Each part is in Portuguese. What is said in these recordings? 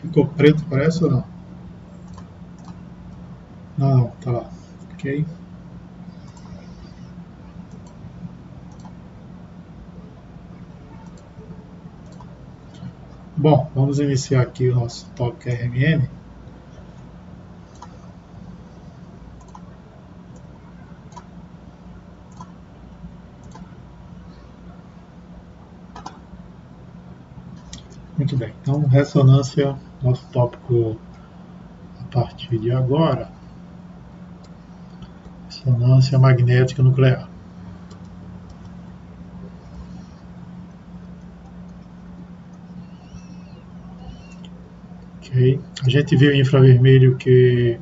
Ficou preto, parece ou não? Não, tá lá. Ok. Bom, vamos iniciar aqui o nosso tópico RMN. Muito bem, então ressonância, nosso tópico a partir de agora, ressonância magnética nuclear. Ok, a gente viu em infravermelho que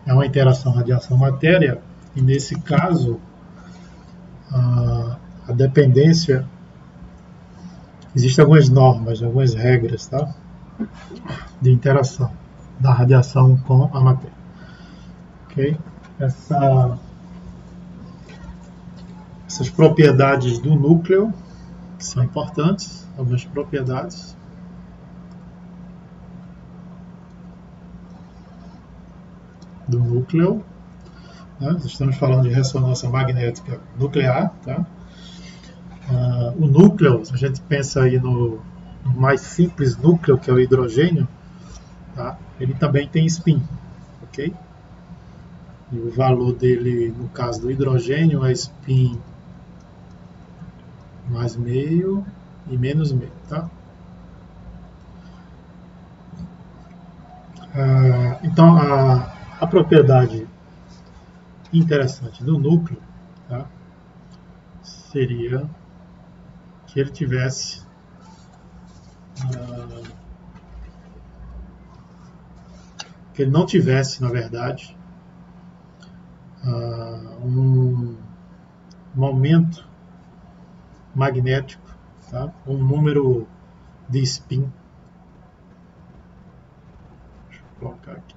é uma interação radiação-matéria, e nesse caso a dependência, existem algumas normas, algumas regras, tá? De interação da radiação com a matéria. Ok? Essas propriedades do núcleo, que são importantes, algumas propriedades. Do núcleo, né? Estamos falando de ressonância magnética nuclear, tá? O núcleo, a gente pensa aí no mais simples núcleo, que é o hidrogênio, tá? Ele também tem spin, ok? E o valor dele, no caso do hidrogênio, é spin mais meio e menos meio, tá? Então, a propriedade interessante do núcleo, tá? Seria que ele tivesse que ele não tivesse, na verdade, um momento magnético, tá? Um número de spin. Deixa eu colocar aqui.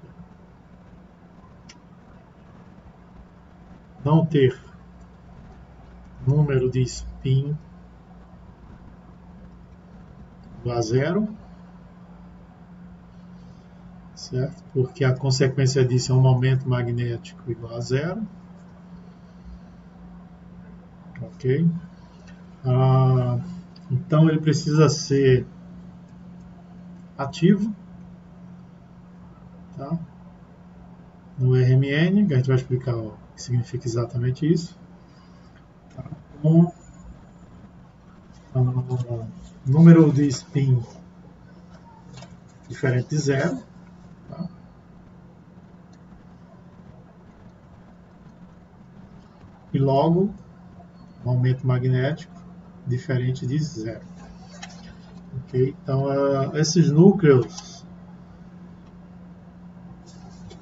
Não ter número de spin igual a zero, certo? Porque a consequência disso é um momento magnético igual a zero. Ok? Então ele precisa ser ativo, tá? No RMN, que a gente vai explicar o que significa exatamente isso. Tá? Número de spin diferente de zero, tá? E logo momento magnético diferente de zero. Okay? Então esses núcleos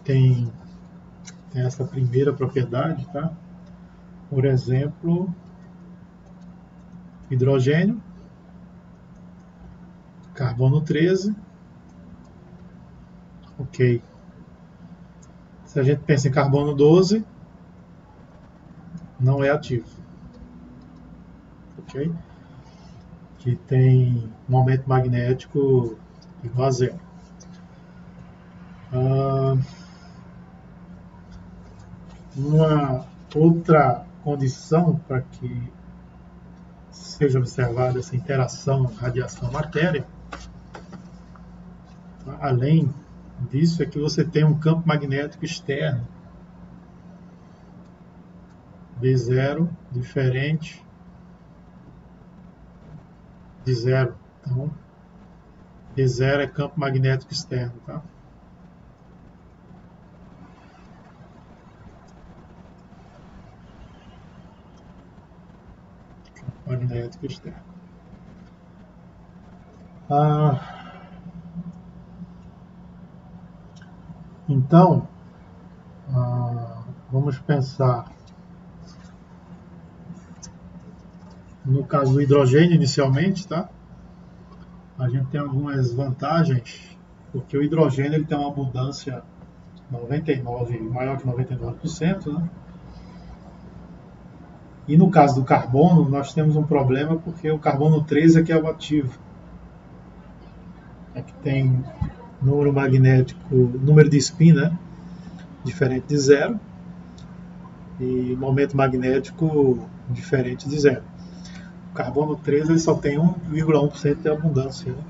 têm essa primeira propriedade, tá? Por exemplo, hidrogênio, carbono 13, ok. Se a gente pensa em carbono 12, não é ativo, ok? Que tem um momento magnético igual a zero. Uma outra condição para que seja observada essa interação radiação-matéria, além disso, é que você tem um campo magnético externo B0 diferente de zero. Então, B0 é campo magnético externo, tá? Campo magnético externo. Então, vamos pensar no caso do hidrogênio inicialmente, tá? A gente tem algumas vantagens, porque o hidrogênio ele tem uma abundância 99, maior que 99%, né? E no caso do carbono, nós temos um problema porque o carbono 13 é que é o ativo. É que tem número magnético, número de spin, né, diferente de zero, e momento magnético diferente de zero. O carbono 13 ele só tem 1,1% de abundância, né?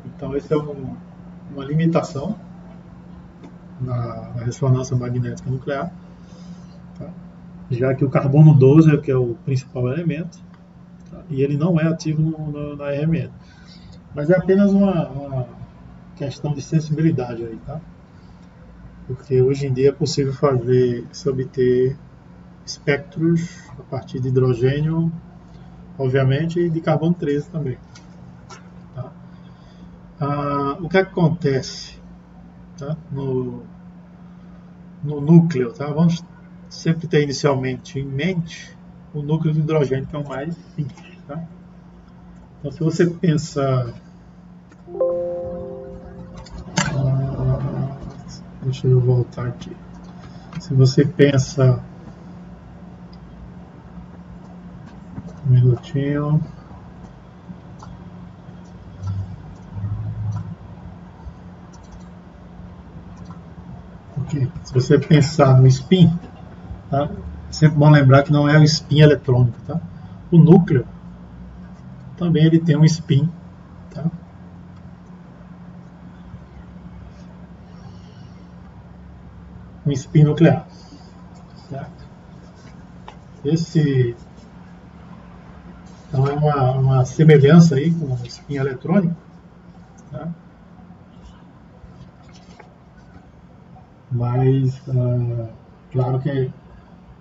Então essa é uma limitação na ressonância magnética nuclear, tá? Já que o carbono 12 é que é o principal elemento, tá? E ele não é ativo na RMN. Mas é apenas uma questão de sensibilidade aí, tá? Porque hoje em dia é possível se obter espectros a partir de hidrogênio, obviamente, e de carbono 13 também. Tá? O que acontece, tá, no núcleo? Tá? Vamos sempre ter inicialmente em mente o núcleo de hidrogênio, que é o mais simples. Tá? Então, se você pensa... deixa eu voltar aqui. Se você pensa... um minutinho. Okay. Se você pensar no spin, tá? É sempre bom lembrar que não é o spin eletrônico. Tá? O núcleo também ele tem um spin. Tá? Um spin nuclear. Certo? Então é uma semelhança aí com o spin eletrônico. Tá? Mas, claro que é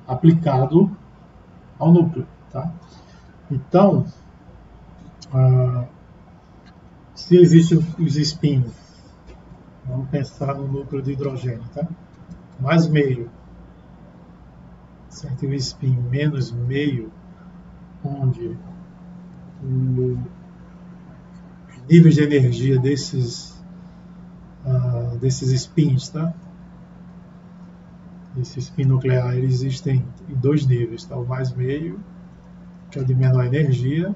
aplicado ao núcleo. Tá? Então, se existem os spins, vamos pensar no núcleo de hidrogênio, tá? Mais meio, certo? O spin menos meio, onde os níveis de energia desses spins, tá? Esse spin nuclear existem em dois níveis, tá? O mais meio, que é o de menor energia,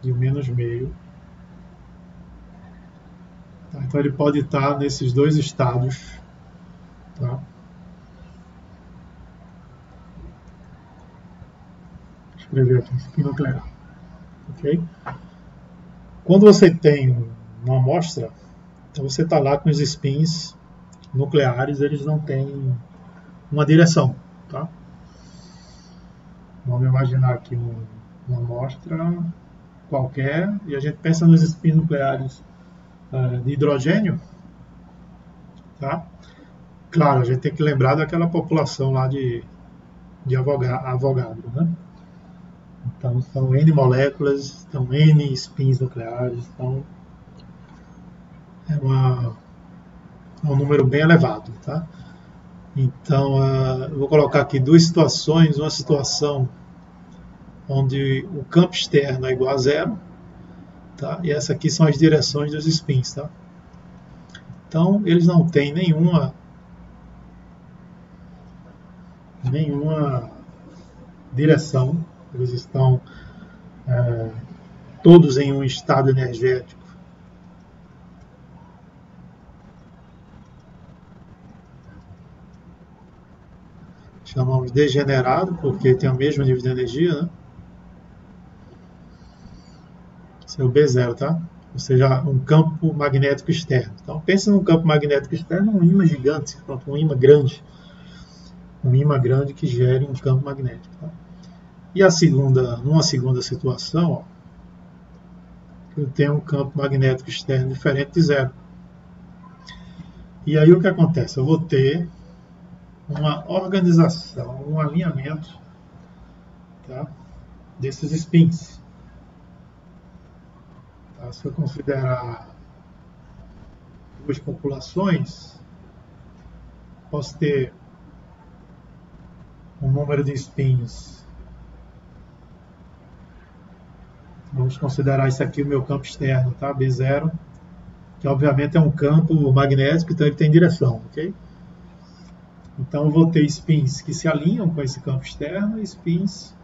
e o menos meio. Tá? Então ele pode estar nesses dois estados. Tá? Vou escrever aqui, spin nuclear. Okay? Quando você tem uma amostra, então você está lá com os spins nucleares, eles não têm uma direção. Tá? Vamos imaginar aqui uma amostra qualquer e a gente pensa nos spins nucleares de hidrogênio. Tá? Claro, a gente tem que lembrar daquela população lá de Avogadro, né? Então são N moléculas, são N spins nucleares, então é um número bem elevado, tá? Então eu vou colocar aqui duas situações, uma situação onde o campo externo é igual a zero, tá? E essa aqui são as direções dos spins, tá? Então eles não têm nenhuma direção, eles estão todos em um estado energético chamamos degenerado, porque tem o mesmo nível de energia, né? Esse é o B0, tá? Ou seja, um campo magnético externo. Então, pense num campo magnético externo, um ímã gigante, um ímã grande. Um ímã grande que gere um campo magnético. Tá? E numa segunda situação, ó, eu tenho um campo magnético externo diferente de zero. E aí o que acontece? Eu vou ter uma organização, um alinhamento, tá, desses spins. Tá? Se eu considerar duas populações, posso ter um número de spins. Vamos considerar isso aqui o meu campo externo, tá? B0, que obviamente é um campo magnético, então ele tem direção, ok? Então eu vou ter spins que se alinham com esse campo externo e spins,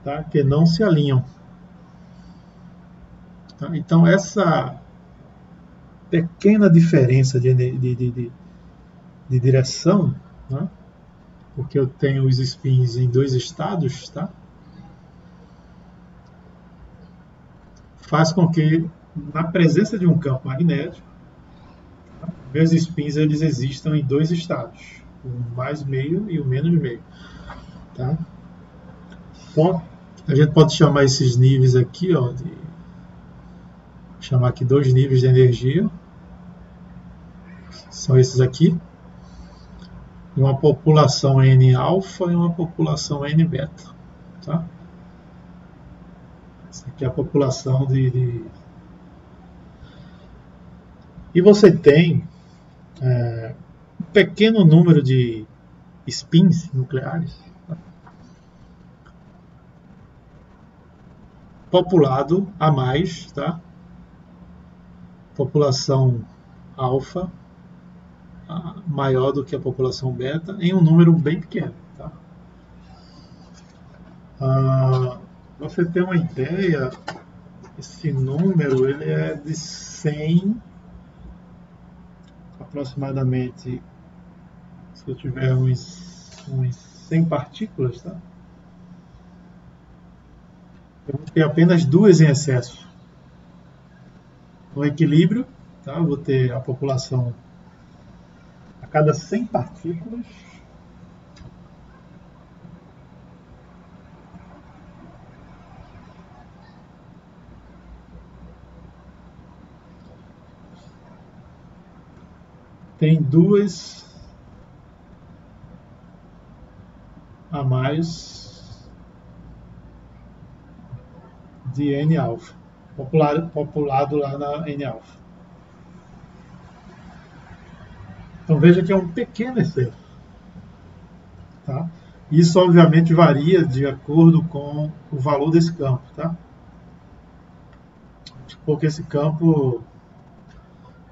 tá, que não se alinham. Tá? Então, essa pequena diferença de direção, né? Porque eu tenho os spins em dois estados, tá? Faz com que, na presença de um campo magnético, tá? Meus spins eles existam em dois estados, o mais meio e o menos meio. Tá? Então, a gente pode chamar esses níveis aqui, ó, chamar aqui dois níveis de energia, são esses aqui, uma população N-alfa e uma população N-beta. Tá? Essa aqui é a população E você tem um pequeno número de spins nucleares, tá? Populado a mais, tá? População alfa maior do que a população beta em um número bem pequeno. Tá? Você tem uma ideia, esse número ele é de 100, aproximadamente, se eu tiver uns 100 partículas, tá? Eu vou ter apenas duas em excesso. No equilíbrio, tá? Eu vou ter a população a cada 100 partículas. Tem duas a mais de N-alfa, populado lá na N-alfa. Então veja que é um pequeno excesso. Tá? Isso obviamente varia de acordo com o valor desse campo. Tá? Porque esse campo,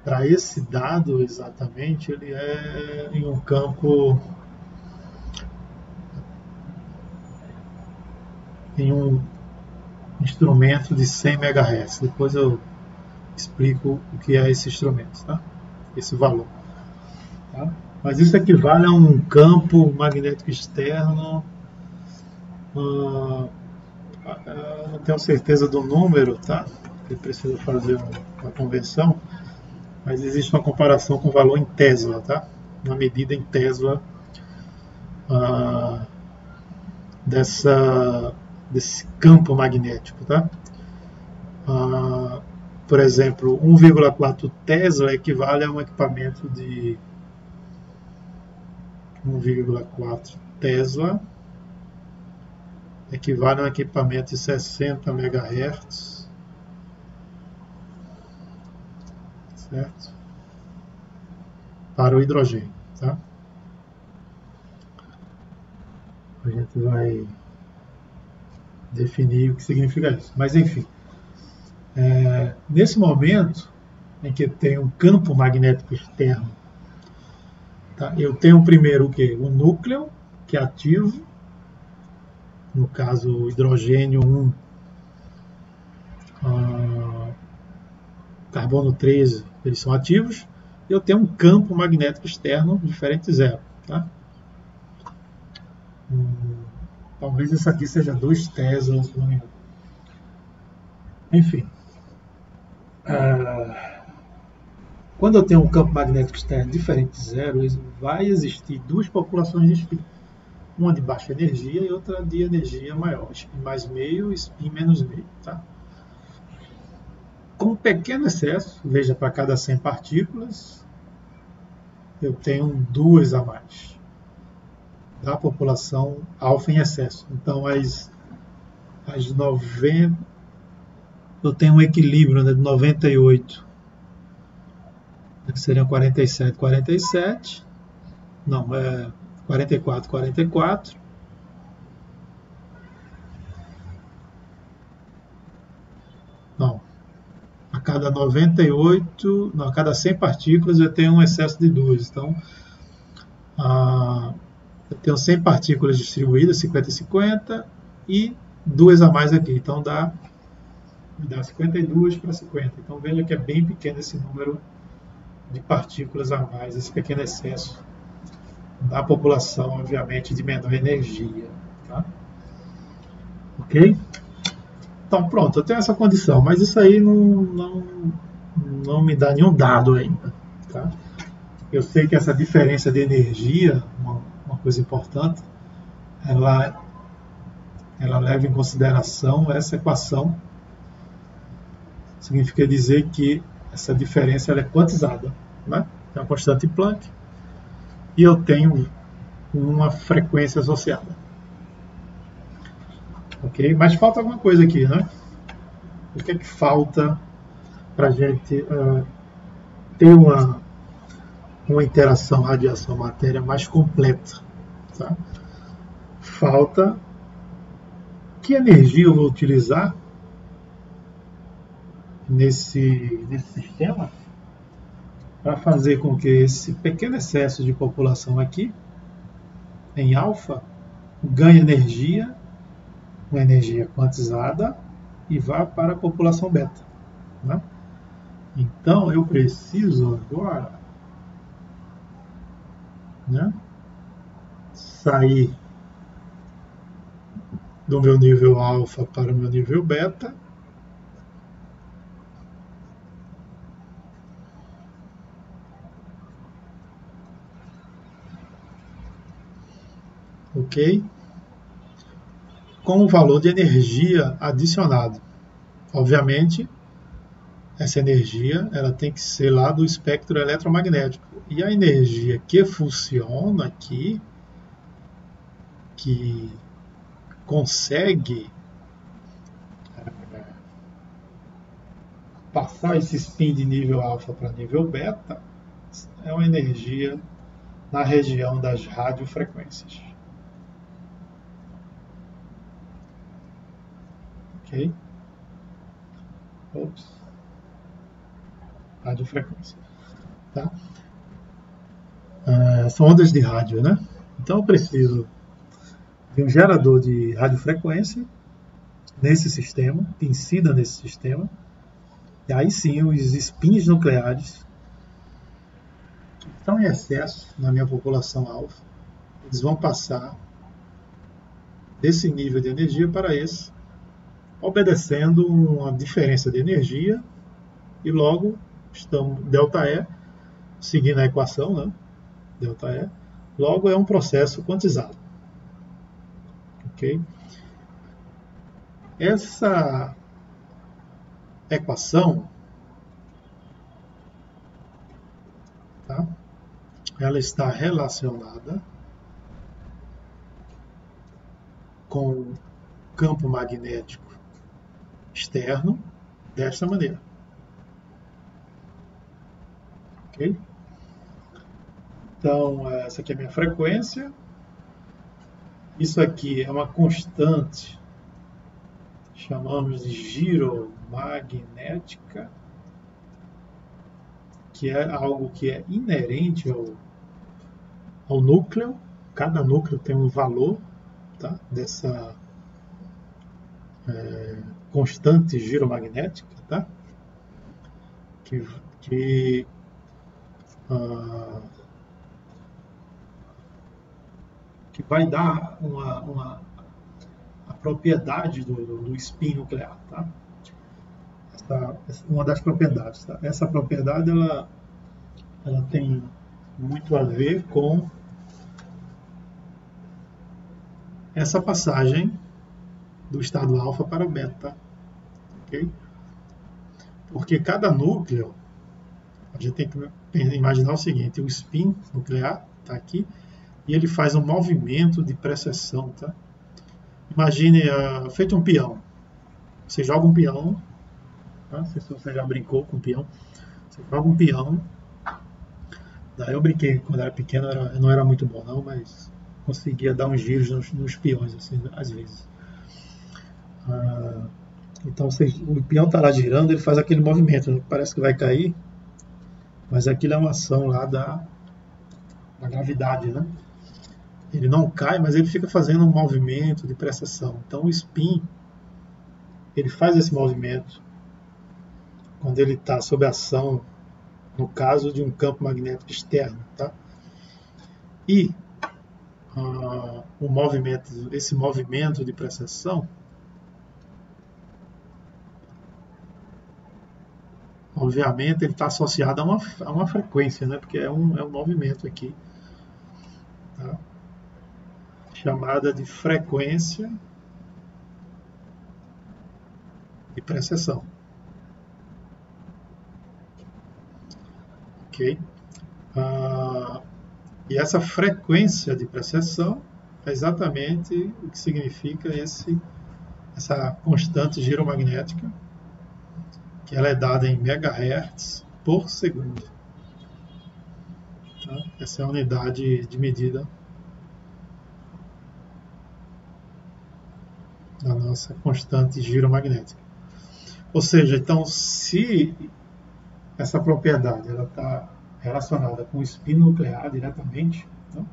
para esse dado exatamente, ele é em um campo, em um instrumento de 100 MHz. Depois eu explico o que é esse instrumento, tá? Esse valor. Tá? Mas isso equivale a um campo magnético externo. Não tenho certeza do número, tá? Porque precisa fazer uma conversão. Mas existe uma comparação com o valor em Tesla, tá? Uma medida em Tesla desse campo magnético, tá? Por exemplo, 1,4 Tesla equivale a um equipamento de 1,4 Tesla equivale a um equipamento de 60 MHz, certo? Para o hidrogênio, tá? A gente vai definir o que significa isso. Mas enfim, nesse momento em que tem um campo magnético externo, tá? Eu tenho primeiro o quê? O núcleo, que é ativo, no caso o hidrogênio 1, carbono 13, eles são ativos, e eu tenho um campo magnético externo diferente de zero. Tá? Talvez isso aqui seja 2 Tesla, se não me engano. Enfim. Quando eu tenho um campo magnético externo diferente de zero, vai existir duas populações de spin. Uma de baixa energia e outra de energia maior. Spin mais meio e spin menos meio. Tá? Com um pequeno excesso, veja, para cada 100 partículas, eu tenho duas a mais da população alfa em excesso. Então, as 90, eu tenho um equilíbrio, né, de 98, que seriam 47, 47, não, 44, 44, não, a cada 98, não, a cada 100 partículas eu tenho um excesso de duas. Então, eu tenho 100 partículas distribuídas, 50 e 50, e duas a mais aqui. Então, dá me dá 52 para 50. Então veja que é bem pequeno esse número de partículas a mais, esse pequeno excesso da população, obviamente, de menor energia. Tá? Ok? Então pronto, eu tenho essa condição, mas isso aí não me dá nenhum dado ainda. Tá? Eu sei que essa diferença de energia, uma coisa importante, ela leva em consideração essa equação. Significa dizer que essa diferença ela é quantizada. Né? É uma constante de Planck e eu tenho uma frequência associada. Ok? Mas falta alguma coisa aqui, né? O que é que falta para a gente ter uma interação radiação-matéria mais completa? Tá? Falta que energia eu vou utilizar nesse sistema para fazer com que esse pequeno excesso de população aqui, em alfa, ganhe energia, uma energia quantizada, e vá para a população beta. Né? Então, eu preciso agora, né, sair do meu nível alfa para o meu nível beta, ok? Com o valor de energia adicionado. Obviamente, essa energia ela tem que ser lá do espectro eletromagnético. E a energia que funciona aqui, que consegue passar esse spin de nível alfa para nível beta, é uma energia na região das radiofrequências. Ok? Ops. Radiofrequência. Tá? São ondas de rádio, né? Então eu preciso de um gerador de radiofrequência nesse sistema, que incida nesse sistema. E aí sim, os spins nucleares que estão em excesso na minha população alfa, eles vão passar desse nível de energia para esse, obedecendo uma diferença de energia, e logo estamos ΔE, seguindo a equação, né? ΔE, logo é um processo quantizado. Ok? Essa equação, tá? Ela está relacionada com o campo magnético externo desta maneira. Ok? Então, essa aqui é a minha frequência. Isso aqui é uma constante, chamamos de giromagnética, que é algo que é inerente ao núcleo. Cada núcleo tem um valor, tá, dessa constante giromagnética, tá, que vai dar a propriedade do spin nuclear. Tá? Uma das propriedades. Tá? Essa propriedade ela tem muito a ver com essa passagem do estado alfa para o beta. Okay? Porque cada núcleo, a gente tem que imaginar o seguinte: o spin nuclear está aqui e ele faz um movimento de precessão. Tá? Imagine, feito um peão. Você joga um peão, tá? Não sei se você já brincou com peão. Você joga um peão. Daí eu brinquei quando era pequeno, não era muito bom não, mas conseguia dar uns giros nos peões, assim, às vezes. Então o peão está lá girando, ele faz aquele movimento, né? Parece que vai cair, mas aquilo é uma ação lá da gravidade, né? Ele não cai, mas ele fica fazendo um movimento de precessão. Então o spin, ele faz esse movimento quando ele está sob ação, no caso de um campo magnético externo, tá? E esse movimento de precessão, obviamente, ele está associado a uma frequência, né? Porque é um movimento aqui, tá? Chamada de frequência de precessão. Ok? E essa frequência de precessão é exatamente o que significa essa constante giromagnética, que ela é dada em megahertz por segundo. Tá? Essa é a unidade de medida da nossa constante giromagnética. Ou seja, então, se essa propriedade está relacionada com o spin nuclear diretamente, né?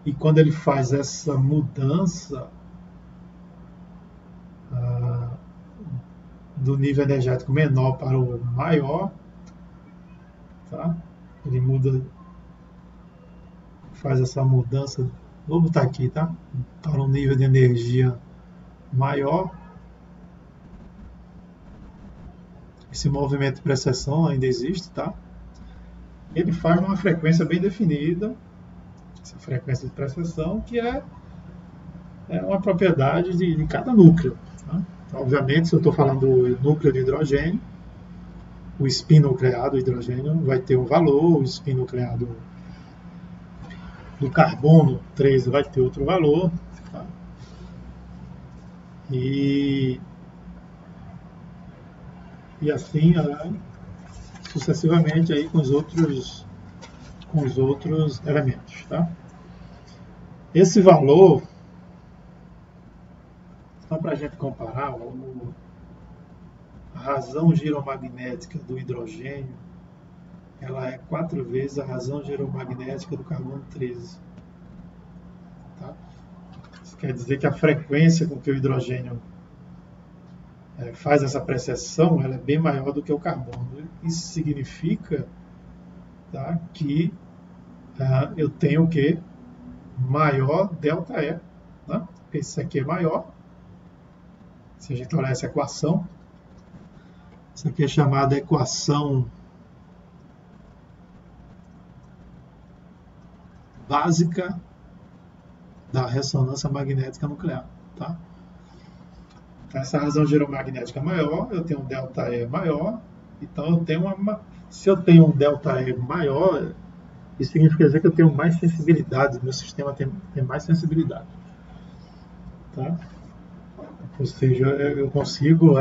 E quando ele faz essa mudança do nível energético menor para o maior, tá? Ele faz essa mudança, vou botar aqui, tá? Para um nível de energia maior. Esse movimento de precessão ainda existe, tá? Ele faz uma frequência bem definida, essa frequência de precessão, que é uma propriedade de cada núcleo. Tá? Então, obviamente, se eu estou falando do núcleo de hidrogênio, o spin nuclear do hidrogênio vai ter um valor, o spin nuclear do carbono 13 vai ter outro valor. Tá? E assim sucessivamente aí com os outros elementos. Tá? Esse valor, só para a gente comparar, a razão giromagnética do hidrogênio ela é 4 vezes a razão giromagnética do carbono 13. Tá? Isso quer dizer que a frequência com que o hidrogênio faz essa precessão ela é bem maior do que o carbono. Isso significa, tá, que eu tenho o quê? Maior ΔE. Né? Porque isso aqui é maior. Se a gente olhar essa equação, isso aqui é chamada equação básica da ressonância magnética nuclear. Tá? Então, essa razão giromagnética maior, eu tenho um ΔE maior, então eu tenho se eu tenho um ΔE maior, isso significa dizer que eu tenho mais sensibilidade, meu sistema tem mais sensibilidade. Tá? Ou seja, eu consigo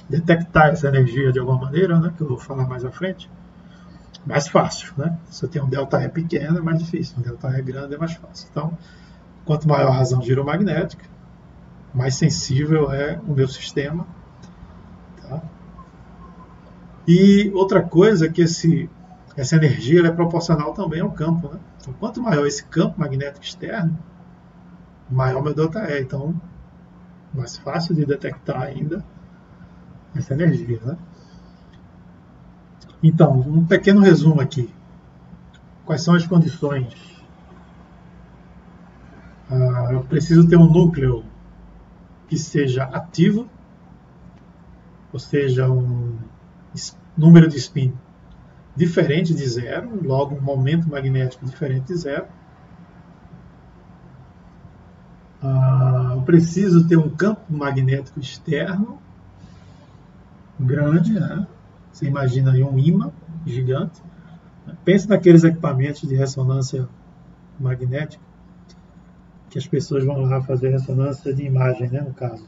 detectar essa energia de alguma maneira, né, que eu vou falar mais à frente, mais fácil. Né? Se eu tenho um ΔE pequeno, é mais difícil, um ΔE grande é mais fácil. Então, quanto maior a razão giromagnética, mais sensível é o meu sistema. Tá? E outra coisa é que essa energia ela é proporcional também ao campo. Né? Então, quanto maior esse campo magnético externo, maior meu ΔE. Então, mais fácil de detectar ainda essa energia. Né? Então, um pequeno resumo aqui. Quais são as condições? Eu preciso ter um núcleo que seja ativo, ou seja, um número de spin diferente de zero, logo um momento magnético diferente de zero. Eu preciso ter um campo magnético externo grande, né? Você imagina aí um ímã gigante. Pense naqueles equipamentos de ressonância magnética que as pessoas vão lá fazer ressonância de imagem, né, no caso.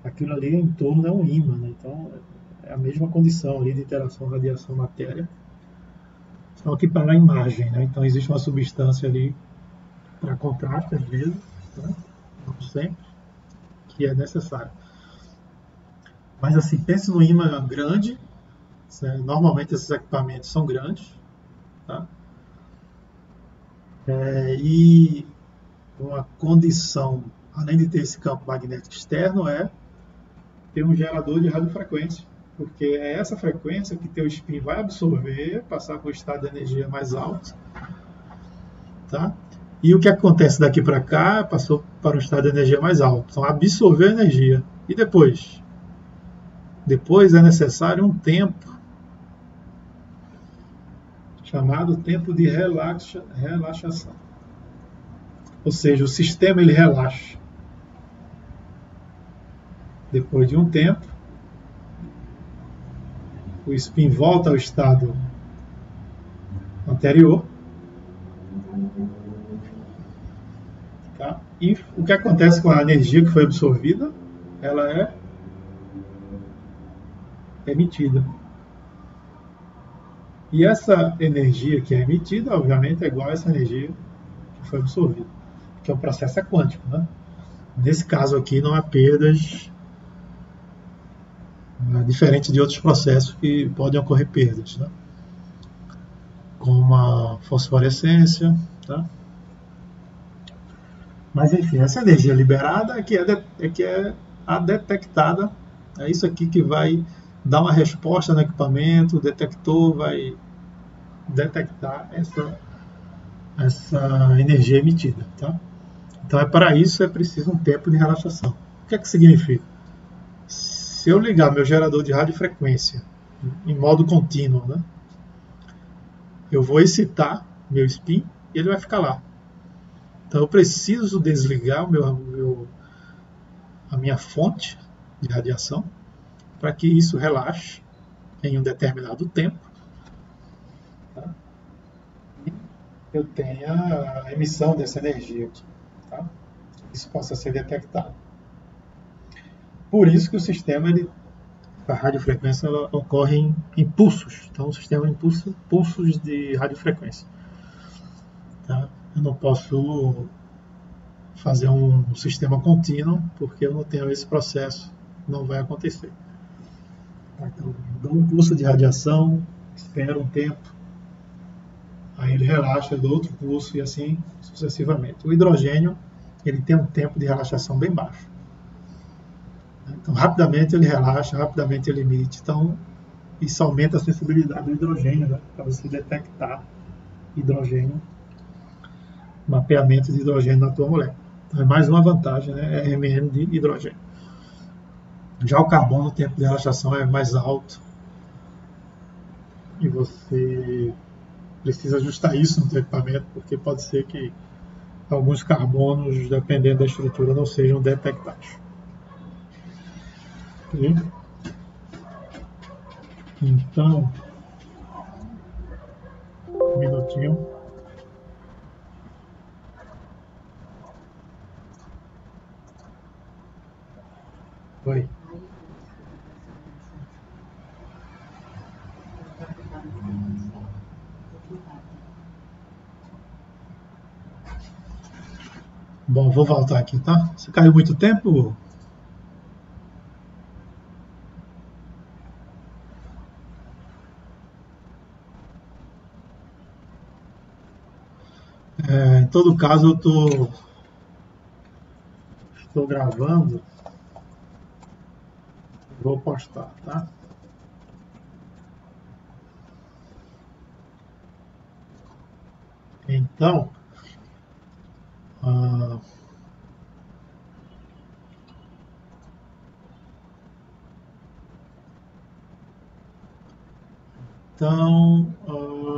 Aquilo ali em torno é um ímã, né? Então é a mesma condição ali de interação radiação-matéria, só que para a imagem, né? Então existe uma substância ali para contraste às vezes, né? Não sempre, que é necessário. Mas assim, pense no ímã grande, certo? Normalmente esses equipamentos são grandes, tá? E uma condição, além de ter esse campo magnético externo, é ter um gerador de radiofrequência, porque é essa frequência que teu spin vai absorver, passar para o estado de energia mais alto, tá? E o que acontece daqui para cá passou para um estado de energia mais alto. Então, absorver energia. E depois? Depois é necessário um tempo, chamado tempo de relaxação. Ou seja, o sistema ele relaxa. Depois de um tempo, o spin volta ao estado anterior. Tá? E o que acontece com a energia que foi absorvida? Ela é emitida. E essa energia que é emitida, obviamente, é igual a essa energia que foi absorvida. Porque o processo é quântico, né? Nesse caso aqui não há perdas, diferente de outros processos que podem ocorrer perdas, né? Como a fosforescência, tá? Mas enfim, essa energia liberada é que é a detectada, é isso aqui que vai dar uma resposta no equipamento, o detector vai detectar essa energia emitida, tá? Então, para isso é preciso um tempo de relaxação. O que é que significa? Se eu ligar meu gerador de radiofrequência em modo contínuo, né, eu vou excitar meu spin e ele vai ficar lá. Então, eu preciso desligar a minha fonte de radiação para que isso relaxe em um determinado tempo. Tá? E eu tenha a emissão dessa energia aqui. Tá? Isso possa ser detectado. Por isso que o sistema, a radiofrequência, ela ocorre em pulsos. Então, o sistema impulsa pulsos de radiofrequência. Tá? Eu não posso fazer um sistema contínuo, porque eu não tenho esse processo, não vai acontecer. Então, eu dou um pulso de radiação, espero um tempo, aí ele relaxa, eu dou outro pulso e assim sucessivamente. O hidrogênio, ele tem um tempo de relaxação bem baixo. Então, rapidamente ele relaxa, rapidamente ele emite. Então, isso aumenta a sensibilidade do hidrogênio, né, para você detectar hidrogênio, mapeamento de hidrogênio na tua molécula. Então, é mais uma vantagem, né, RMN de hidrogênio. Já o carbono, o tempo de relaxação é mais alto e você precisa ajustar isso no seu equipamento, porque pode ser que alguns carbonos, dependendo da estrutura, não sejam detectados. Okay? Então, um minutinho. Oi. Bom, vou voltar aqui, tá? Você caiu muito tempo? Em todo caso, eu estou gravando, vou postar, tá? Então,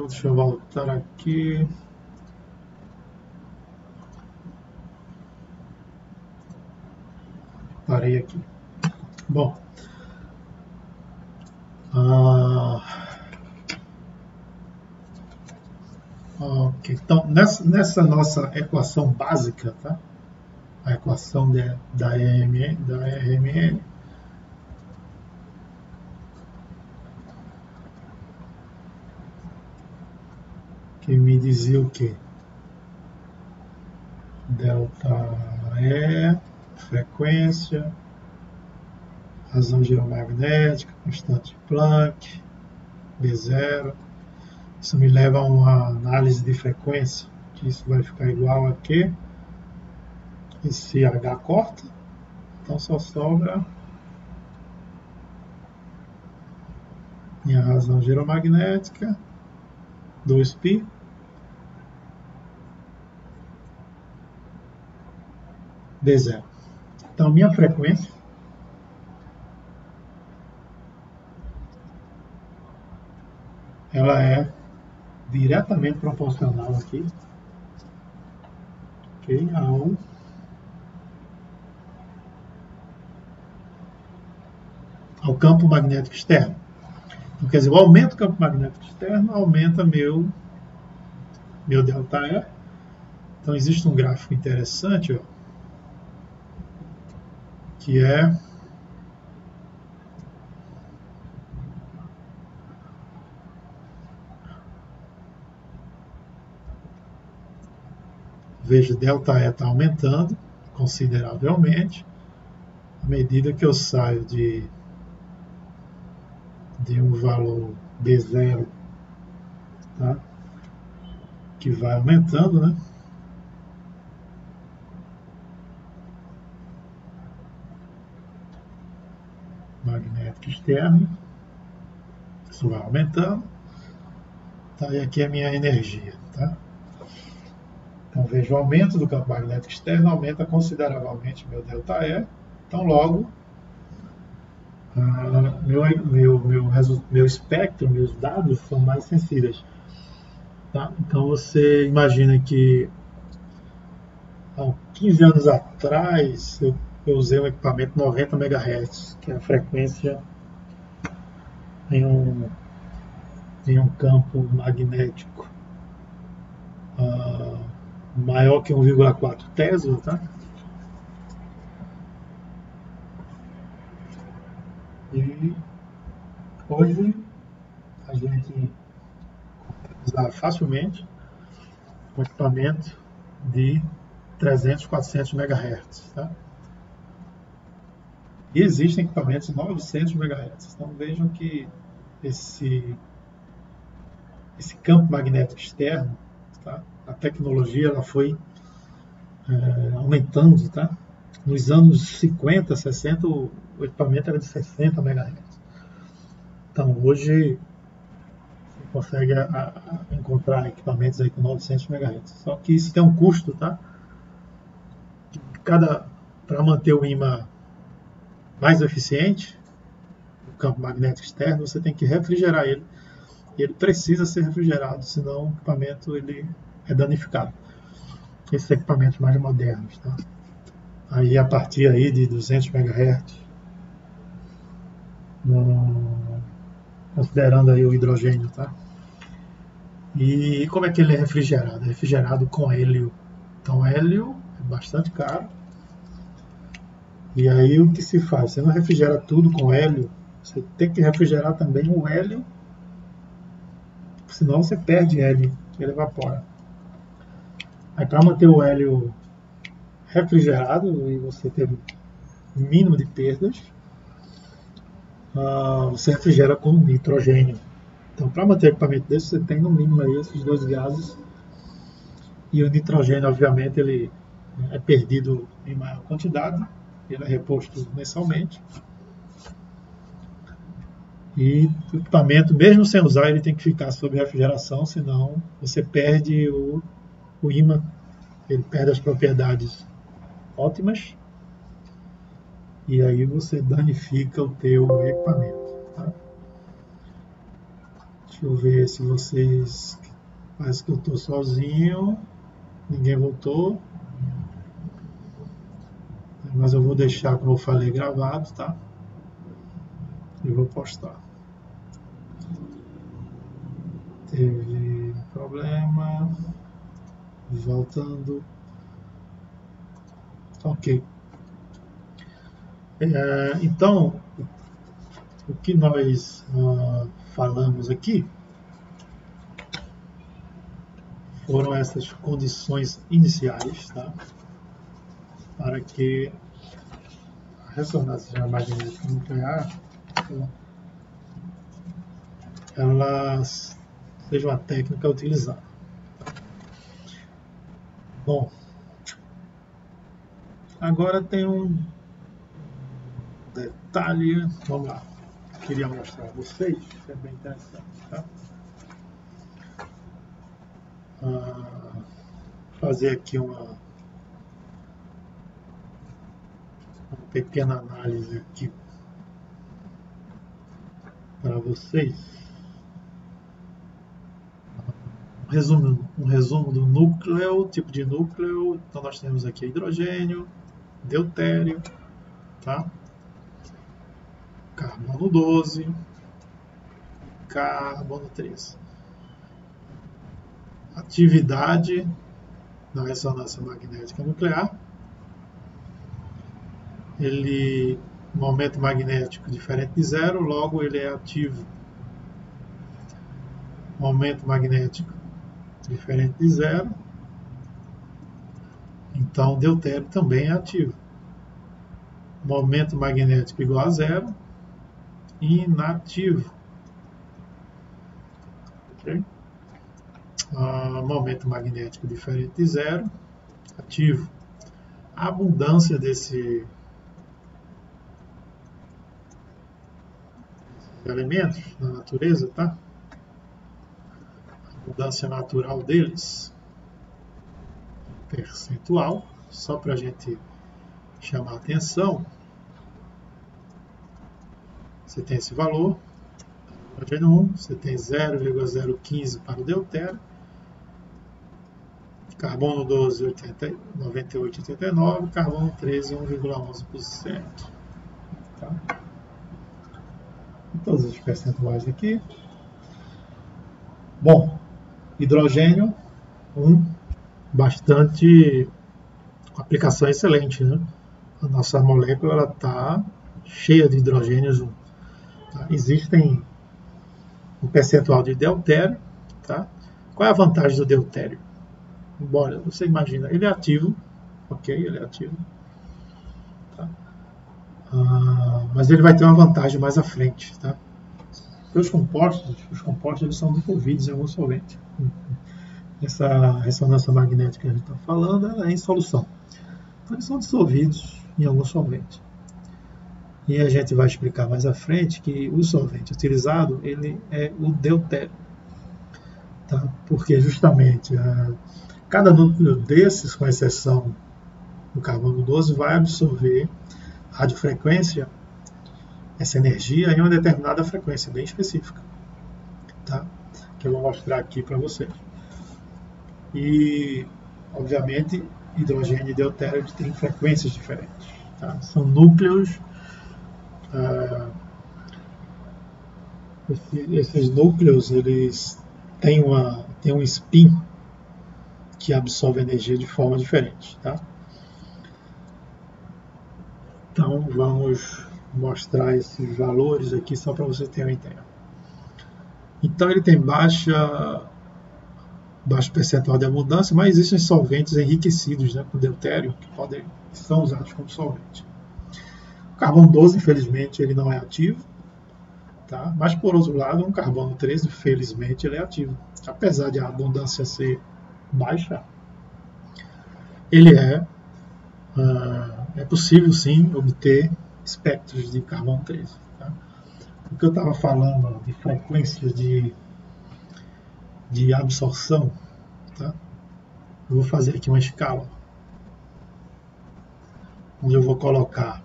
deixa eu voltar aqui. Parei aqui. Bom, ok. Então, nessa nossa equação básica, tá? A equação da RMN, que me dizia o quê? Delta E, frequência, razão giromagnética, constante de Planck, B0. Isso me leva a uma análise de frequência, que isso vai ficar igual a Q. Esse H corta, então só sobra minha razão giromagnética, 2π, D0. Então, minha frequência ela é diretamente proporcional aqui, okay, ao campo magnético externo. Então, quer dizer, o aumento do campo magnético externo aumenta meu ΔE. Então, existe um gráfico interessante, ó, que é veja, ΔE está aumentando consideravelmente à medida que eu saio de um valor D0, tá? Que vai aumentando, né? Magnético externo, isso vai aumentando, tá? E aqui é a minha energia, tá? Então veja, o aumento do campo magnético externo aumenta consideravelmente meu ΔE, então logo meu espectro, meus dados são mais sensíveis. Tá? Então você imagina que há 15 anos atrás eu usei um equipamento 90 MHz, que é a frequência em um campo magnético maior que 1,4 Tesla, tá? E hoje a gente usar facilmente um equipamento de 300, 400 MHz. Tá? E existem equipamentos de 900 MHz. Então vejam que esse campo magnético externo, tá? A tecnologia ela foi aumentando. Tá? Nos anos 50, 60, o equipamento era de 60 MHz. Então hoje consegue encontrar equipamentos aí com 900 MHz. Só que isso tem um custo, tá? Para manter o ímã mais eficiente, o campo magnético externo, você tem que refrigerar ele. E ele precisa ser refrigerado, senão o equipamento ele é danificado. Esses equipamentos mais modernos, tá? Aí a partir aí de 200 MHz, considerando aí o hidrogênio, tá? E como é que ele é refrigerado? É refrigerado com hélio. Então, hélio é bastante caro. E aí, o que se faz? Você não refrigera tudo com hélio, você tem que refrigerar também o hélio, senão você perde hélio, ele evapora. Aí, para manter o hélio refrigerado e você ter o mínimo de perdas, você refrigera com nitrogênio. Então, para manter o equipamento desse, você tem no mínimo aí esses dois gases. E o nitrogênio, obviamente, ele é perdido em maior quantidade, ele é reposto mensalmente. E o equipamento, mesmo sem usar, ele tem que ficar sob refrigeração, senão você perde o ímã, ele perde as propriedades ótimas e aí você danifica o teu equipamento. Tá? Deixa eu ver se vocês... Parece que eu estou sozinho, ninguém voltou. Mas eu vou deixar, como eu falei, gravado, tá? E vou postar. Teve problema. Voltando. Ok. Então, o que nós falamos aqui foram essas condições iniciais, tá? Para que a ressonância magnética nuclear ela seja uma técnica utilizada. Bom, agora tem um detalhe, vamos lá. queria mostrar a vocês, isso é bem interessante, tá? Fazer aqui uma pequena análise aqui para vocês. Um resumo do núcleo, tipo de núcleo. Então nós temos aqui hidrogênio, deutério, tá? Carbono 12, carbono 13. Atividade da ressonância magnética nuclear. Ele, momento magnético diferente de zero, logo ele é ativo. Momento magnético diferente de zero, então deutério também é ativo. Momento magnético igual a zero, inativo. Okay? Momento magnético diferente de zero, ativo. A abundância desses elementos na natureza, tá? A abundância natural deles, percentual, só para a gente chamar a atenção. Você tem esse valor, hidrogênio 1, você tem 0,015 para o deutério, carbono 12, 98,89, carbono 13, 1,11%. Tá? Todos os percentuais aqui. Bom, hidrogênio, bastante aplicação excelente, né? A nossa molécula está cheia de hidrogênios 1. Tá? Existem um percentual de deutério, tá? Qual é a vantagem do deutério? Embora você imagina, ele é ativo, ok, ele é ativo, tá? Mas ele vai ter uma vantagem mais à frente, tá? Os compostos eles são dissolvidos em algum solvente. Essa ressonância magnética que a gente está falando, ela é em solução. Então, eles são dissolvidos em algum solvente. E a gente vai explicar mais à frente que o solvente utilizado, ele é o deutério. Tá? Porque justamente cada núcleo desses, com exceção do carbono 12, vai absorver radiofrequência, essa energia, em uma determinada frequência bem específica. Tá? Que eu vou mostrar aqui para vocês. E, obviamente, hidrogênio e deutério têm frequências diferentes. Tá? São núcleos. Esses núcleos eles têm um spin que absorve energia de forma diferente. Tá? Então, vamos mostrar esses valores aqui só para você ter uma ideia. Então, ele tem baixo percentual de abundância, mas existem solventes enriquecidos, né, com deutério que são usados como solvente. O carbono 12, infelizmente, ele não é ativo, tá? Mas por outro lado, o carbono 13, felizmente, ele é ativo. Apesar de a abundância ser baixa, ele é possível sim obter espectros de carbono 13. Tá? O que eu estava falando de frequências de absorção, tá? Eu vou fazer aqui uma escala onde eu vou colocar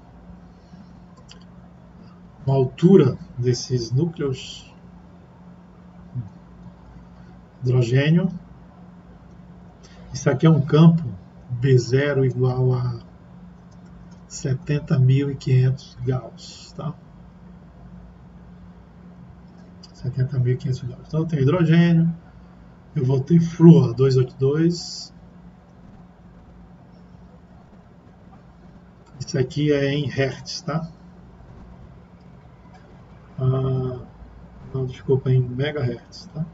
uma altura desses núcleos, hidrogênio. Isso aqui é um campo B0 igual a 70.500 Gauss, tá? 70.500 Gauss. Então eu tenho hidrogênio, eu vou ter flúor 282. Isso aqui é em Hertz, tá? Não, desculpa, em megahertz, tá?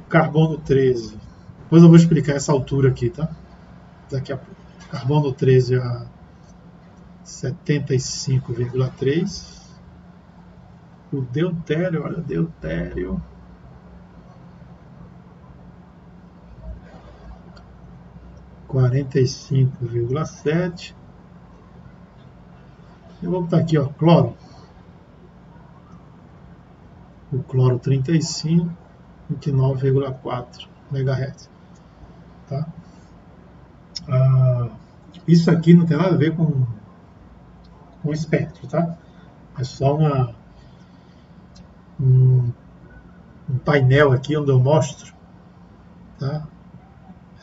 Carbono 13. Depois eu vou explicar essa altura aqui, tá? Daqui a pouco. Carbono 13 a 75,3. O deutério, olha, deutério. 45,7. Eu vou botar aqui, ó, cloro. O cloro 35, 29,4 MHz. Tá? Isso aqui não tem nada a ver com espectro, tá? É só um painel aqui onde eu mostro, tá?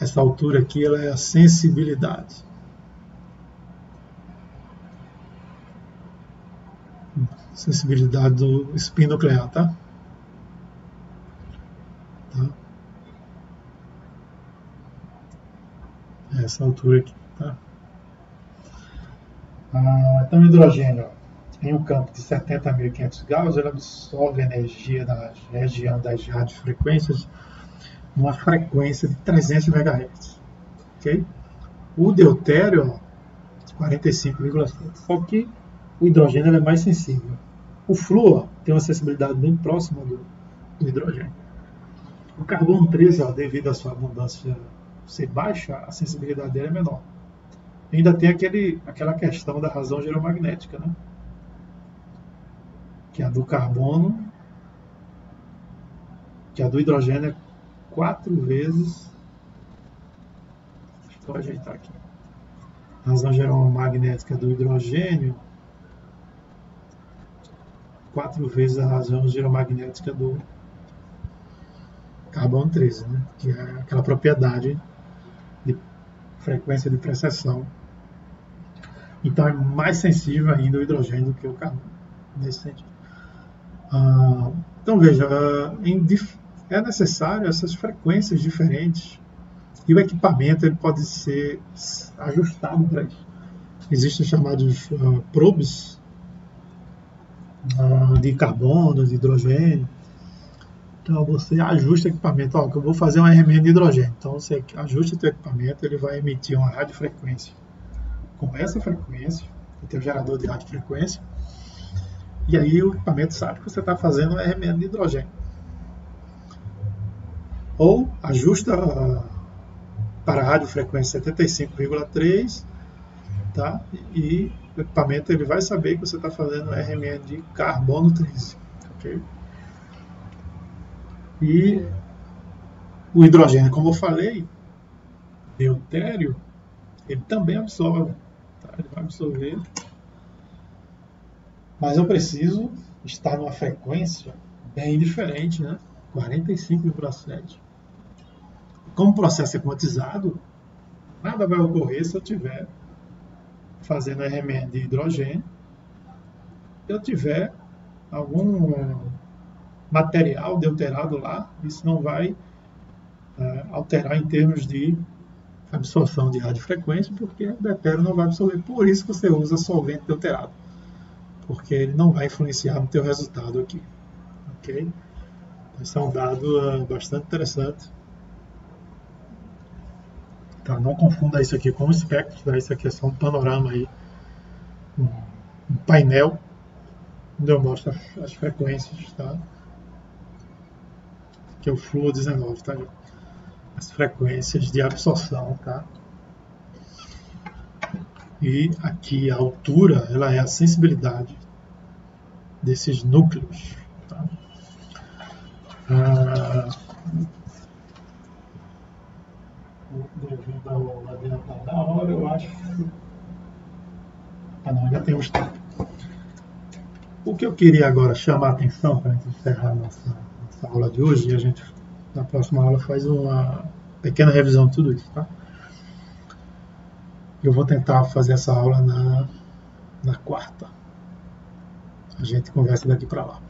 Essa altura aqui ela é a sensibilidade. Sensibilidade do spin nuclear, tá? Essa altura aqui, tá? Então, o hidrogênio, em um campo de 70.500 Gauss, ele absorve energia da região das radiofrequências numa frequência de 300 MHz. Okay? O deutério, 45,7. Só que o hidrogênio é mais sensível. O flúor tem uma sensibilidade bem próxima do hidrogênio. O carbono 13, devido à sua abundância ser baixa, a sensibilidade dele é menor. Ainda tem aquela questão da razão geromagnética, né? Que a do carbono, que a do hidrogênio é 4 vezes. Deixa eu ajeitar aqui. A razão geromagnética do hidrogênio, 4 vezes a razão geromagnética do carbono 13, né? Que é aquela propriedade de frequência de precessão. Então é mais sensível ainda o hidrogênio do que o carbono, nesse sentido. Então veja, é necessário essas frequências diferentes e o equipamento ele pode ser ajustado para isso. Existem chamados probes de carbono, de hidrogênio. Então você ajusta o equipamento. Que eu vou fazer um RMN de hidrogênio. Então você ajusta o seu equipamento, ele vai emitir uma radiofrequência com essa frequência, tem um gerador de radiofrequência, e aí o equipamento sabe que você está fazendo um RMN de hidrogênio. Ou ajusta para a radiofrequência 75,3, tá? E o equipamento ele vai saber que você está fazendo um RMN de carbono 13. Okay? E o hidrogênio, como eu falei, deutério, ele também absorve. Tá? Ele vai absorver. Mas eu preciso estar numa frequência bem diferente, né? 45,7. Como o processo é quantizado, nada vai ocorrer se eu estiver fazendo RMN de hidrogênio, se eu tiver algum material deuterado lá, isso não vai alterar em termos de absorção de radiofrequência, porque o deutério não vai absorver. Por isso que você usa solvente deuterado, porque ele não vai influenciar no teu resultado aqui. Ok? Esse é um dado bastante interessante. Tá? Não confunda isso aqui com o espectro, tá? Isso aqui é só um panorama aí, um painel onde eu mostro as frequências, tá? Que é o Fluor 19, tá? As frequências de absorção, tá? E aqui a altura, ela é a sensibilidade desses núcleos, tá? Devido ao adiantar da hora, eu acho. Não, ainda temos tempo. O que eu queria agora chamar a atenção para a gente encerrar nossa aula de hoje, e a gente na próxima aula faz uma pequena revisão de tudo isso, tá? Eu vou tentar fazer essa aula na quarta. A gente conversa daqui para lá.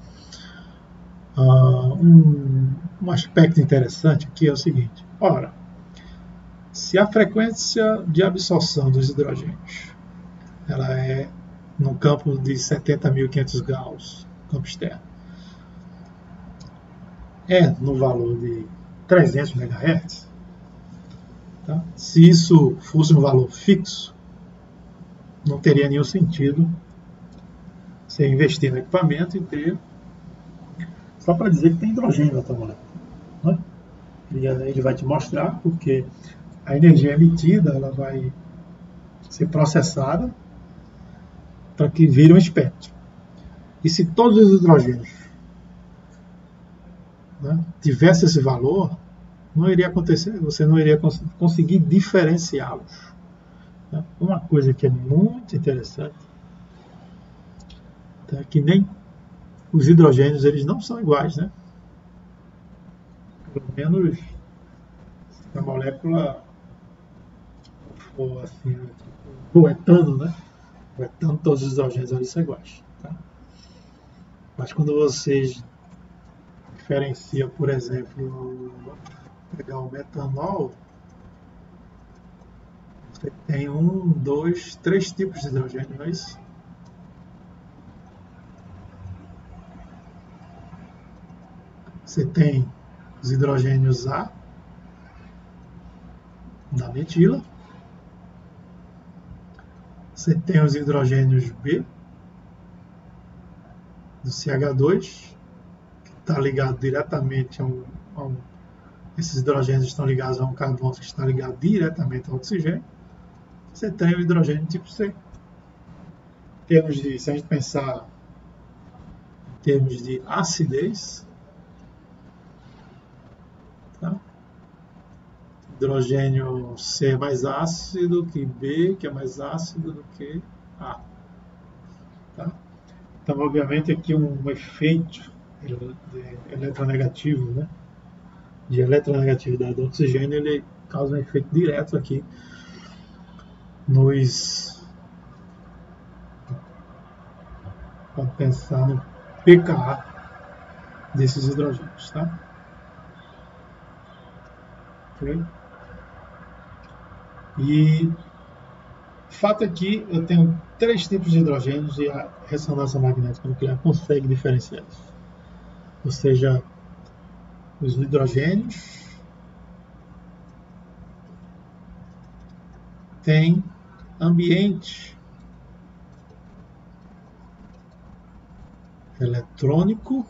Um aspecto interessante aqui é o seguinte. Ora, se a frequência de absorção dos hidrogênios ela é no campo de 70.500 Gauss, campo externo, é no valor de 300 MHz, tá? Se isso fosse um valor fixo, não teria nenhum sentido você investir no equipamento e ter só para dizer que tem hidrogênio na tua molécula, né? E ele vai te mostrar porque a energia emitida ela vai ser processada para que vire um espectro. E se todos os hidrogênios, né, tivesse esse valor, não iria acontecer, você não iria conseguir diferenciá-los. Né? Uma coisa que é muito interessante é que nem os hidrogênios eles não são iguais, né? Pelo menos se a molécula for assim, tipo, o etano, né? O etano, todos os hidrogênios ali são iguais. Tá? Mas quando vocês diferenciam, por exemplo, pegar o metanol, você tem 1, 2, 3 tipos de hidrogênio, não é isso? Você tem os hidrogênios A, da metila. Você tem os hidrogênios B, do CH2, que está ligado diretamente esses hidrogênios estão ligados a um carbono que está ligado diretamente ao oxigênio. Você tem o hidrogênio tipo C. Se a gente pensar em termos de acidez, tá? Hidrogênio C é mais ácido que B, que é mais ácido do que A. Tá? Então, obviamente, aqui um efeito eletronegativo, né? De eletronegatividade do oxigênio, ele causa um efeito direto aqui pode pensar no pKa desses hidrogênios, tá? Okay? E o fato é que eu tenho 3 tipos de hidrogênios e a ressonância magnética nuclear consegue diferenciar isso. Ou seja, os hidrogênios têm ambiente eletrônico.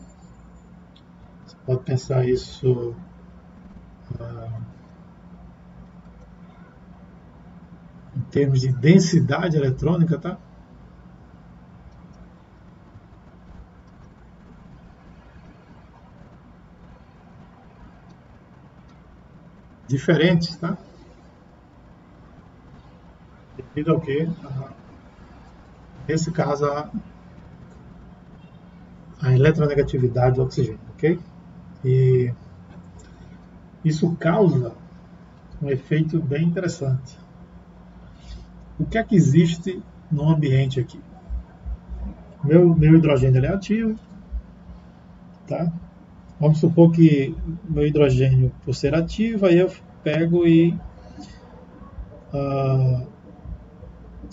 Você pode pensar isso em termos de densidade eletrônica, tá? Diferentes, tá? Devido ao que, nesse caso, a eletronegatividade do oxigênio, ok? E isso causa um efeito bem interessante. O que é que existe no ambiente aqui? Meu hidrogênio ele é ativo, tá? Vamos supor que meu hidrogênio, por ser ativo, aí eu pego e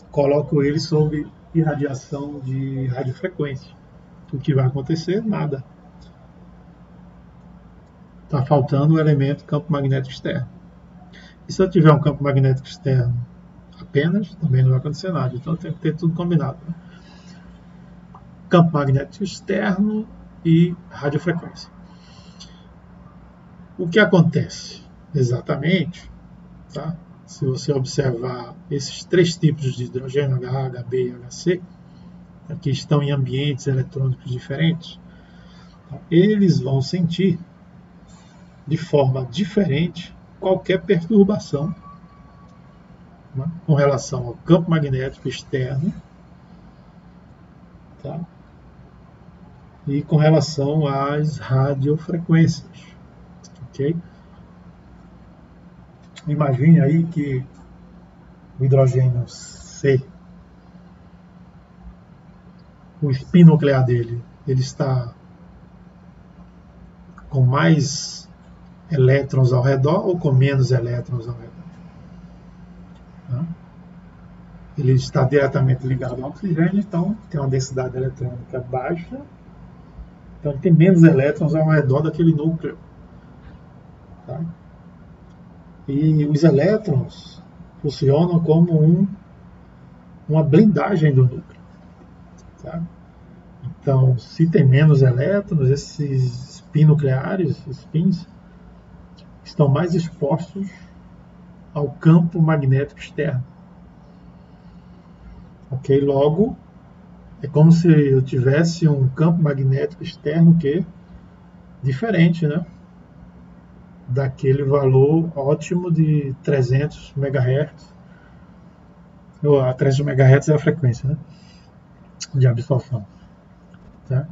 coloco ele sob irradiação de radiofrequência. O que vai acontecer? Nada. Está faltando o elemento campo magnético externo. E se eu tiver um campo magnético externo apenas, também não vai acontecer nada. Então tem que ter tudo combinado. Né? Campo magnético externo e radiofrequência. O que acontece? Exatamente, tá? Se você observar esses 3 tipos de hidrogênio, HA, HB e HC, que estão em ambientes eletrônicos diferentes, eles vão sentir de forma diferente qualquer perturbação, né, com relação ao campo magnético externo, tá, e com relação às radiofrequências. Okay? Imagine aí que o hidrogênio C, o spin nuclear dele, ele está com mais elétrons ao redor ou com menos elétrons ao redor? Né? Ele está diretamente ligado ao oxigênio, então tem uma densidade eletrônica baixa, então ele tem menos elétrons ao redor daquele núcleo. Tá? E os elétrons funcionam como uma blindagem do núcleo. Tá? Então, se tem menos elétrons, esses spins nucleares, esses spins, estão mais expostos ao campo magnético externo. Ok? Logo, é como se eu tivesse um campo magnético externo que diferente, né? Daquele valor ótimo de 300 MHz. A 300 MHz é a frequência, né? De absorção. Tá?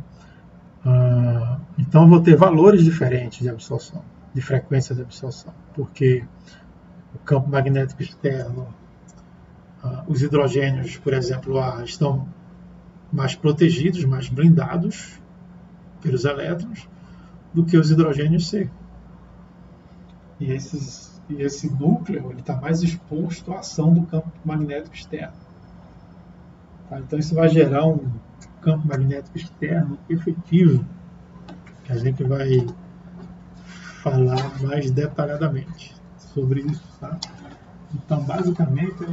Então eu vou ter valores diferentes de absorção, de frequência de absorção, porque o campo magnético externo, os hidrogênios, por exemplo, estão mais protegidos, mais blindados pelos elétrons do que os hidrogênios C. E esse núcleo está mais exposto à ação do campo magnético externo. Tá? Então isso vai gerar um campo magnético externo efetivo, que a gente vai falar mais detalhadamente sobre isso. Tá? Então, basicamente,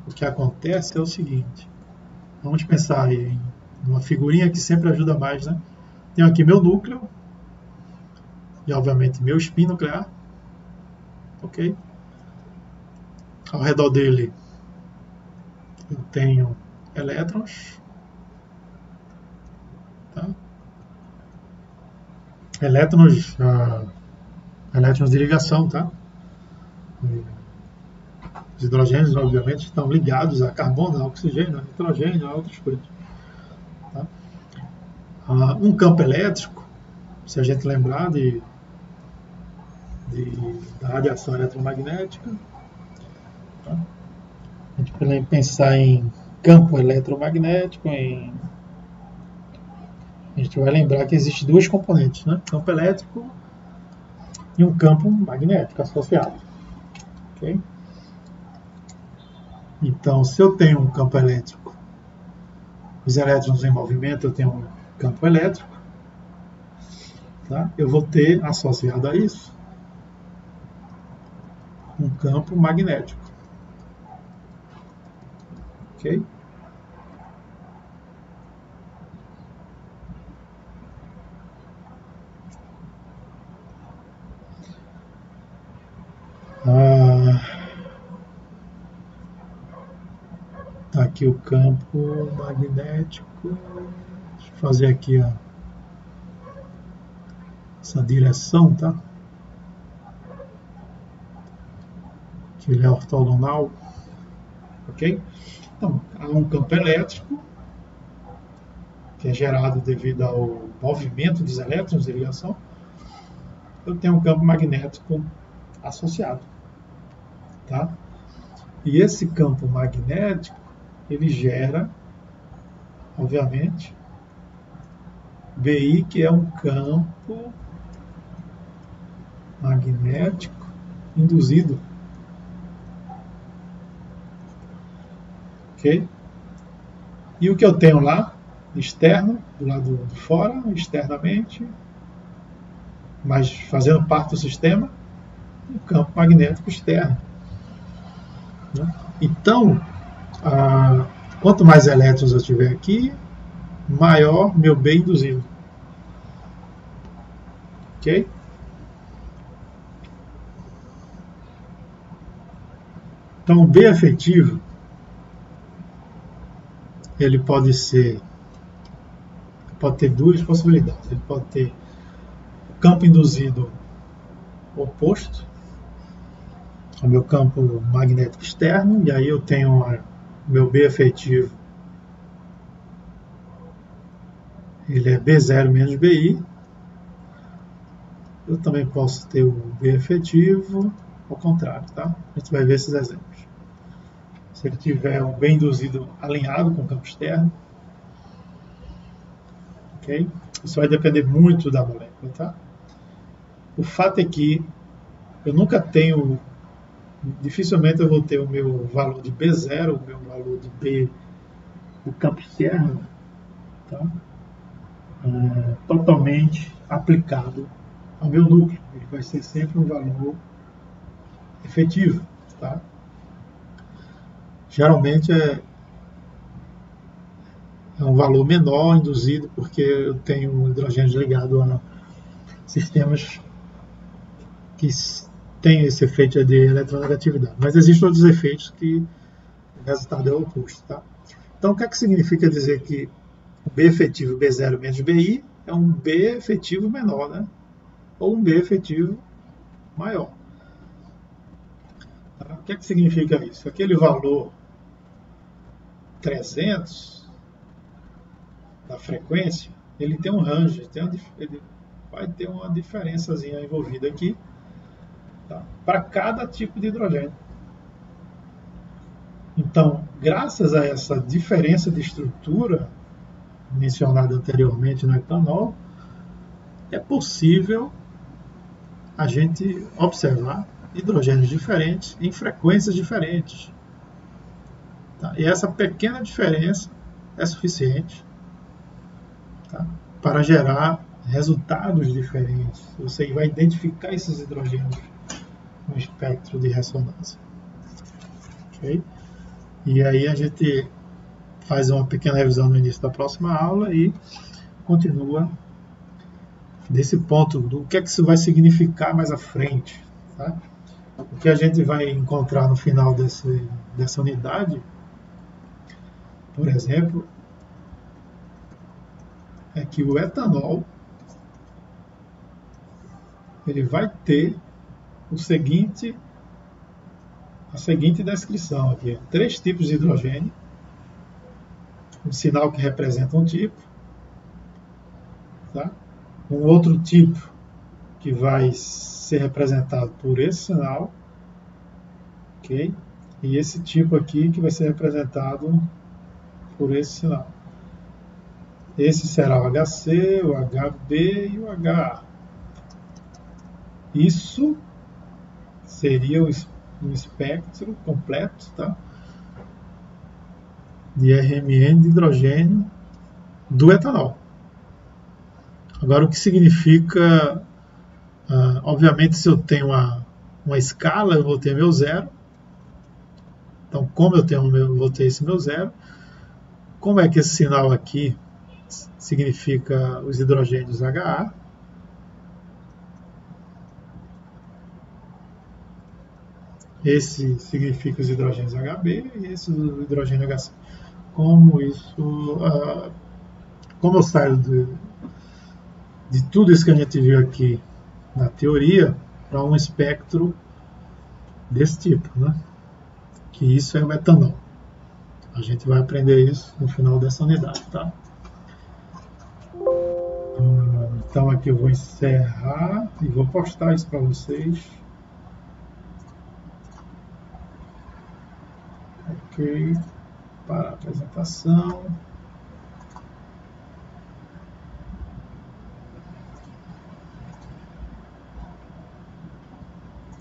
o que acontece é o seguinte. Vamos pensar em uma figurinha que sempre ajuda mais, né? Tenho aqui meu núcleo e, obviamente, meu spin nuclear. Ok? Ao redor dele, eu tenho elétrons. Tá? Elétrons de ligação, tá? Os hidrogênios, obviamente, estão ligados a carbono, a oxigênio, a nitrogênio, a outras coisas. Tá? Um campo elétrico, se a gente lembrar da radiação eletromagnética, tá? A gente pode pensar em campo eletromagnético, a gente vai lembrar que existem duas componentes, né? Campo elétrico e um campo magnético associado. Okay? Então, se eu tenho um campo elétrico, os elétrons em movimento, eu tenho um campo elétrico, tá? Eu vou ter associado a isso um campo magnético. Ok? Tá aqui o campo magnético. Deixa eu fazer aqui essa direção, tá? Que ele é ortogonal. Ok? Então, há um campo elétrico que é gerado devido ao movimento dos elétrons de ligação. Eu tenho um campo magnético associado, tá? E esse campo magnético, ele gera, obviamente, BI, que é um campo magnético induzido. Ok? E o que eu tenho lá, externo, do lado de fora, externamente, mas fazendo parte do sistema, um campo magnético externo. Né? Então, quanto mais elétrons eu tiver aqui, maior meu B induzido. Ok? Então, o B efetivo, ele pode ter duas possibilidades. Ele pode ter o campo induzido oposto ao meu campo magnético externo, e aí eu tenho meu B efetivo, ele é B0 menos BI. Eu também posso ter o B efetivo ao contrário, tá? A gente vai ver esses exemplos. Se ele tiver um B induzido alinhado com o campo externo, ok? Isso vai depender muito da molécula, tá? O fato é que eu nunca tenho, dificilmente eu vou ter o meu valor de B0, o meu valor de B do campo externo, tá? Totalmente aplicado ao meu núcleo. Ele vai ser sempre um valor efetivo, tá? Geralmente é um valor menor induzido porque eu tenho hidrogênio ligado a sistemas que tem esse efeito de eletronegatividade. Mas existem outros efeitos que o resultado é o oposto. Tá? Então, o que é que significa dizer que o B efetivo B0 menos BI é um B efetivo menor, né? Ou um B efetivo maior? Tá? O que é que significa isso? Aquele valor 300 da frequência, ele tem um range, ele vai ter uma diferençazinha envolvida aqui, tá? Para cada tipo de hidrogênio. Então, graças a essa diferença de estrutura mencionada anteriormente no etanol, é possível a gente observar hidrogênios diferentes em frequências diferentes. Tá? E essa pequena diferença é suficiente, tá, para gerar resultados diferentes. Você vai identificar esses hidrogênios no espectro de ressonância. Okay? E aí a gente faz uma pequena revisão no início da próxima aula e continua desse ponto do que é que isso vai significar mais à frente. Tá? O que a gente vai encontrar no final dessa unidade, por exemplo, é que o etanol ele vai ter a seguinte descrição aqui: 3 tipos de hidrogênio, um sinal que representa um tipo, tá? Um outro tipo que vai ser representado por esse sinal, ok? E esse tipo aqui que vai ser representado por esse sinal. Esse será o HC, o HB e o HA. Isso seria um espectro completo, tá? De RMN de hidrogênio do etanol. Agora, o que significa, obviamente, se eu tenho uma escala, eu vou ter meu zero. Então, como eu vou ter esse meu zero, como é que esse sinal aqui significa os hidrogênios HA? Esse significa os hidrogênios HB e esse o hidrogênio HC. Como eu saio de tudo isso que a gente viu aqui na teoria para um espectro desse tipo, né? Que isso é o etanol. A gente vai aprender isso no final dessa unidade, tá? Então aqui eu vou encerrar e vou postar isso para vocês. Ok, para a apresentação.